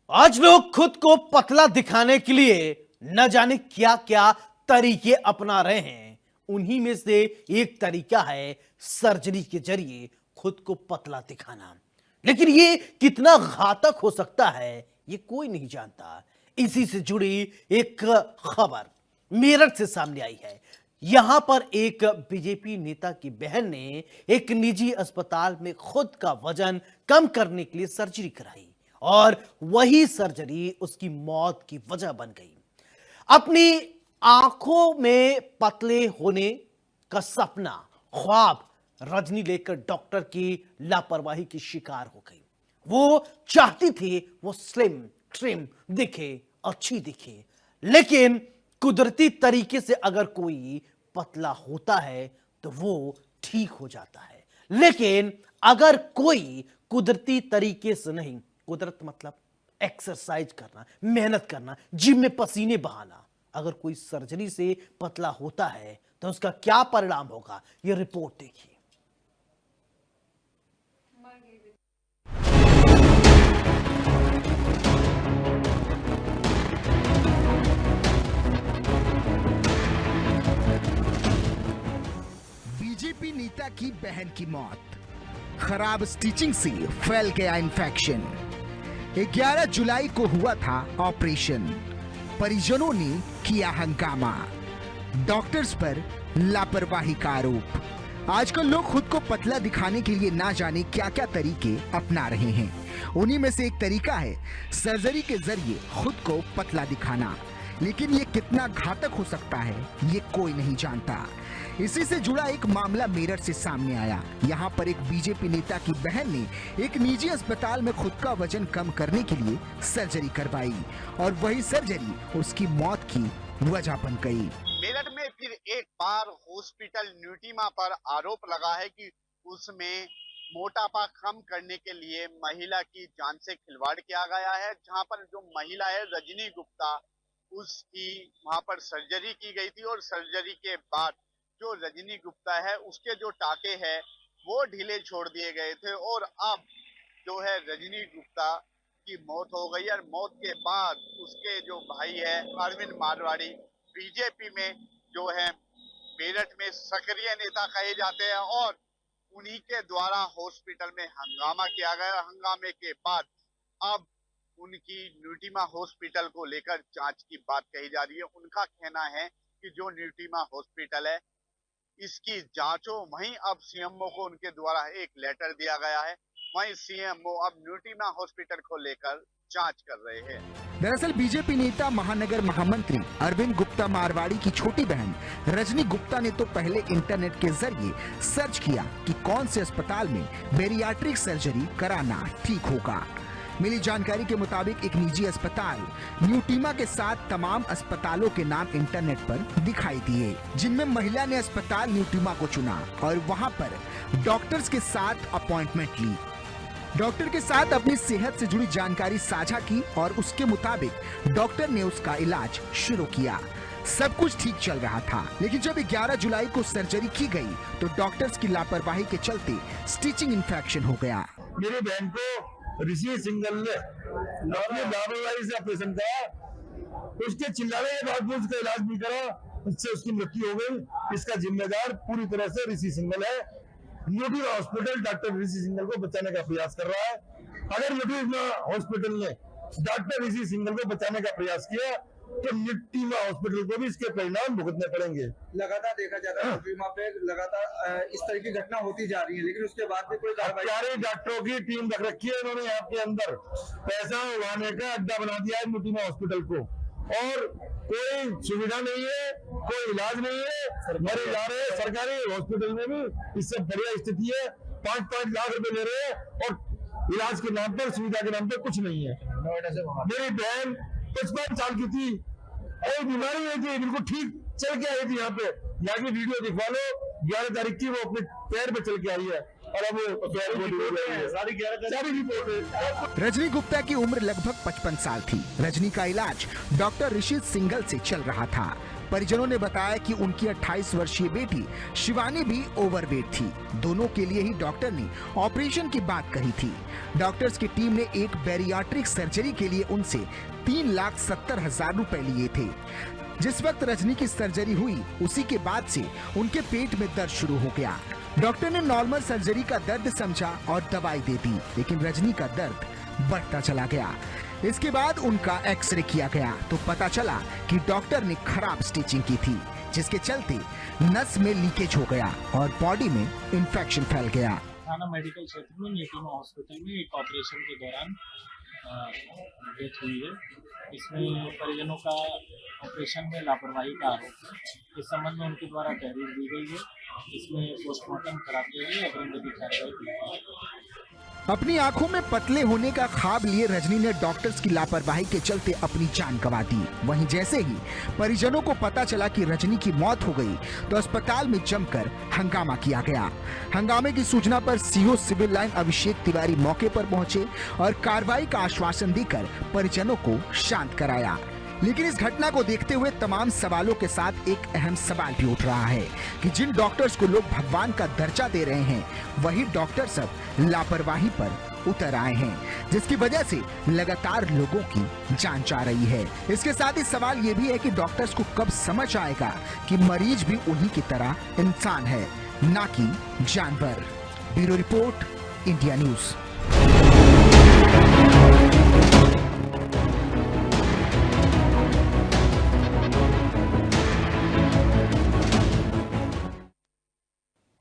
आज लोग खुद को पतला दिखाने के लिए न जाने क्या क्या तरीके अपना रहे हैं। उन्हीं में से एक तरीका है सर्जरी के जरिए खुद को पतला दिखाना। लेकिन ये कितना घातक हो सकता है ये कोई नहीं जानता। इसी से जुड़ी एक खबर मेरठ से सामने आई है। यहां पर एक बीजेपी नेता की बहन ने एक निजी अस्पताल में खुद का वजन कम करने के लिए सर्जरी कराई और वही सर्जरी उसकी मौत की वजह बन गई। अपनी आंखों में पतले होने का सपना, ख्वाब रजनी लेकर डॉक्टर की लापरवाही की शिकार हो गई। वो चाहती थी वो स्लिम ट्रिम दिखे, अच्छी दिखे, लेकिन कुदरती तरीके से अगर कोई पतला होता है तो वो ठीक हो जाता है। लेकिन अगर कोई कुदरती तरीके से नहीं, कुदरत मतलब एक्सरसाइज करना, मेहनत करना, जिम में पसीने बहाना, अगर कोई सर्जरी से पतला होता है तो उसका क्या परिणाम होगा, ये रिपोर्ट देखिए। बीजेपी नेता की बहन की मौत, खराब स्टिचिंग से फैल गया इन्फेक्शन। 11 जुलाई को हुआ था ऑपरेशन, परिजनों ने किया हंगामा, डॉक्टर्स पर लापरवाही का आरोप। आजकल लोग खुद को पतला दिखाने के लिए ना जाने क्या क्या तरीके अपना रहे हैं। उन्हीं में से एक तरीका है सर्जरी के जरिए खुद को पतला दिखाना। लेकिन ये कितना घातक हो सकता है ये कोई नहीं जानता। इसी से जुड़ा एक मामला मेरठ से सामने आया। यहाँ पर एक बीजेपी नेता की बहन ने एक निजी अस्पताल में खुद का वजन कम करने के लिए सर्जरी करवाई और वही सर्जरी उसकी मौत की वजह बन गई। मेरठ में फिर एक बार हॉस्पिटल न्यूटीमा पर आरोप लगा है कि उसमें मोटापा कम करने के लिए महिला की जान से खिलवाड़ किया गया है। जहां पर जो महिला है रजनी गुप्ता, उसकी वहां पर सर्जरी की गई थी और सर्जरी के बाद जो रजनी गुप्ता है उसके जो टाके हैं वो ढीले छोड़ दिए गए थे और अब जो है रजनी गुप्ता की मौत हो गई। और मौत के बाद उसके जो भाई है अरविंद मारवाड़ी बीजेपी में जो है मेरठ में सक्रिय नेता कहे जाते हैं और उन्हीं के द्वारा हॉस्पिटल में हंगामा किया गया। हंगामे के बाद अब उनकी न्यूटीमा हॉस्पिटल को लेकर जांच की बात कही जा रही है। उनका कहना है कि जो न्यूटीमा हॉस्पिटल है इसकी जांच हो। वहीं अब सीएमओ को उनके द्वारा एक लेटर दिया गया है। वहीं सीएमओ अब न्यूटीमा हॉस्पिटल को लेकर जांच कर रहे हैं। दरअसल बीजेपी नेता महानगर महामंत्री अरविंद गुप्ता मारवाड़ी की छोटी बहन रजनी गुप्ता ने तो पहले इंटरनेट के जरिए सर्च किया कि कौन से अस्पताल में बेरियाट्रिक सर्जरी कराना ठीक होगा। मिली जानकारी के मुताबिक एक निजी अस्पताल न्यूटीमा के साथ तमाम अस्पतालों के नाम इंटरनेट पर दिखाई दिए, जिनमें महिला ने अस्पताल न्यूटीमा को चुना और वहां पर डॉक्टर्स के साथ अपॉइंटमेंट ली। डॉक्टर के साथ अपनी सेहत से जुड़ी जानकारी साझा की और उसके मुताबिक डॉक्टर ने उसका इलाज शुरू किया। सब कुछ ठीक चल रहा था, लेकिन जब 11 जुलाई को सर्जरी की गई तो डॉक्टर्स की लापरवाही के चलते स्टिचिंग इन्फेक्शन हो गया। मेरी बहन को ऋषि सिंगल ने अपनी लापरवाही से ऑपरेशन करा, उसके चिल्लाने के बावजूद उसका इलाज नहीं करा, उससे उसकी मृत्यु हो गई। इसका जिम्मेदार पूरी तरह से ऋषि सिंगल है। न्यूटीमा हॉस्पिटल डॉक्टर ऋषि सिंगल को बचाने का प्रयास कर रहा है। अगर न्यूटीमा हॉस्पिटल ने डॉक्टर ऋषि सिंगल को बचाने का प्रयास किया तो न्यूटीमा हॉस्पिटल को भी इसके परिणाम भुगतने पड़ेंगे। लगातार देखा जाता है न्यूटीमा पे लगातार इस तरह की घटना होती जा रही है, लेकिन उसके बाद भी कोई कार्रवाई। डॉक्टरों की टीम रख रखी है इन्होंने यहाँ के अंदर, पैसा उड़ाने का अड्डा बना दिया है न्यूटीमा हॉस्पिटल को और कोई सुविधा नहीं है, कोई इलाज नहीं है। मरीज जा रहे हैं, सरकारी हॉस्पिटल में भी इससे बढ़िया स्थिति है, 5-5 लाख रुपए ले रहे हैं और इलाज के नाम पर, सुविधा के नाम पर कुछ नहीं है। मेरी बहन 55 साल की थी, कोई बीमारी नहीं थी, बिल्कुल ठीक चल के आई थी। यहाँ पे यहाँ की वीडियो दिखवा लो, 11 तारीख की वो अपने पैर पे चल के आई है और अब सारी रिपोर्ट है। रजनी गुप्ता की उम्र लगभग 55 साल थी। रजनी का इलाज डॉक्टर ऋषि सिंगल से चल रहा था। परिजनों ने बताया कि उनकी 28 वर्षीय बेटी शिवानी भी ओवरवेट थी। दोनों के लिए ही डॉक्टर ने ऑपरेशन की बात कही थी। डॉक्टर्स की टीम ने एक बैरियाट्रिक सर्जरी के लिए उनसे 3,70,000 रुपए लिए थे। जिस वक्त रजनी की सर्जरी हुई उसी के बाद से उनके पेट में दर्द शुरू हो गया। डॉक्टर ने नॉर्मल सर्जरी का दर्द समझा और दवाई दे दी, लेकिन रजनी का दर्द बढ़ता चला गया। इसके बाद उनका एक्सरे किया गया तो पता चला कि डॉक्टर ने खराब स्टिचिंग की थी, जिसके चलते नस में लीकेज हो गया और बॉडी में इंफेक्शन फैल गया। थाना मेडिकल क्षेत्र में नीतिमा हॉस्पिटल में एक ऑपरेशन के दौरान डेथ हुई है। इसमें परिजनों का ऑपरेशन में लापरवाही का आरोप है। इस संबंध में उनके द्वारा तहरीर दी गई है। इसमें पोस्टमार्टम कराते हुए अग्रिम कार्रवाई की जाएगी। अपनी आंखों में पतले होने का ख्वाब लिए रजनी ने डॉक्टर्स की लापरवाही के चलते अपनी जान गंवा दी। वहीं जैसे ही परिजनों को पता चला कि रजनी की मौत हो गई तो अस्पताल में जमकर हंगामा किया गया। हंगामे की सूचना पर CO civil line Abhishek Tiwari मौके पर पहुंचे और कार्रवाई का आश्वासन देकर परिजनों को शांत कराया। लेकिन इस घटना को देखते हुए तमाम सवालों के साथ एक अहम सवाल भी उठ रहा है कि जिन डॉक्टर्स को लोग भगवान का दर्जा दे रहे हैं वही डॉक्टर सब लापरवाही पर उतर आए हैं, जिसकी वजह से लगातार लोगों की जान जा रही है। इसके साथ ही सवाल ये भी है कि डॉक्टर्स को कब समझ आएगा कि मरीज भी उन्हीं की तरह इंसान है, ना कि जानवर। Bureau report, India news.